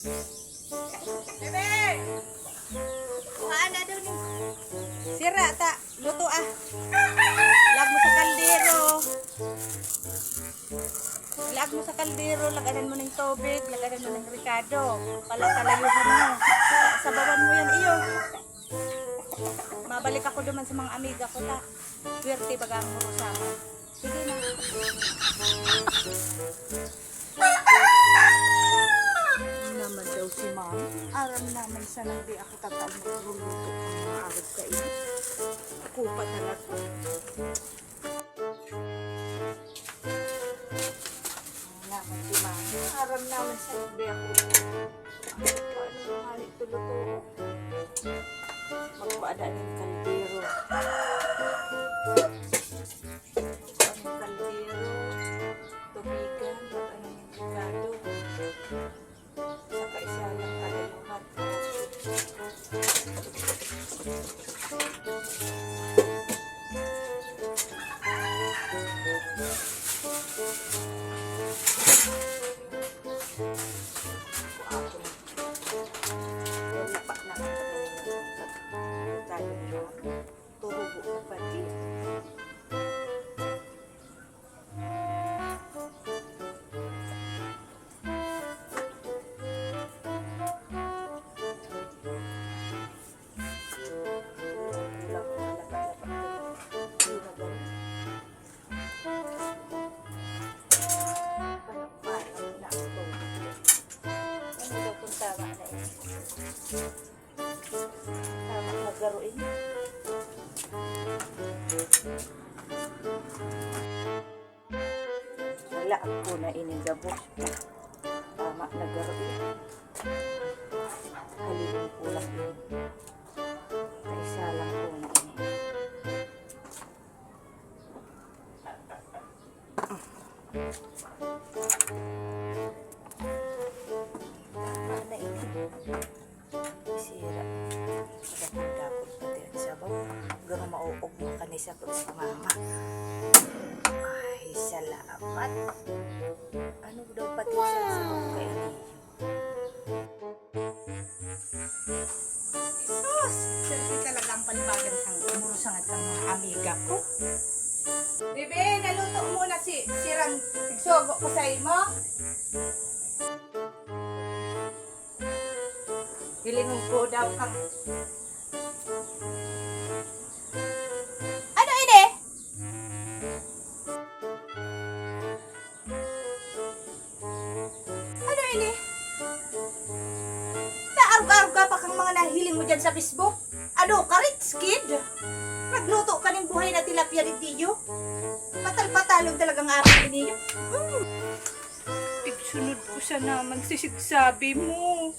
Bebe! Kuhaan na doon. Sira ta. Luto ah. Lag mo sa kaldero. Lag mo sa kaldero. Laganan mo ng tubig. Laganan mo ng ricado. Kalayuhan mo. Sabawan mo yan iyo. Mabalik ako duman sa mga amiga ko ta. Swerte baga mo sama. Sige na. Naman daw si ma'am. Aram naman sa nang di ako tatawag magluluto ang mga awad kain. Ako pa talaga. Naman si ma'am. Aram naman sa nang di ako. Paano yung halit tuluto? Magpaada ng kaldero. Tubigan, pag-ano ng ricado. Saka isa lang kalayuhan. Lipat na ang ricado niya. Turubo na pati. Tama magaruin. Wala ako na inigabos. Tama nagaruin. Halinin ko lang yun. Kaisa lang ko na ini. Tama na ini. Sira. Dapat pati ang sabaw. Gano'n mauog mo kanisa ko si mama. Ay, salamat. Ano daw pati sa sabaw kayo niyo? Sus! Siyempre talagang palibagan ang umurusangat ng mga amiga ko. Bebe, naluto muna si sirang tigsogo ko sa imo. Hilingon ko daw kang... Ano ini? Ano ini? Naarga-arga pa kang mga nahiling mo dyan sa Facebook? Ano ka, rich kid? Nagluto ka ng buhay na tilapia rin diyo? Patal-patalog talagang aking niyo. Igsunod ko sa naman sisigsabi mo.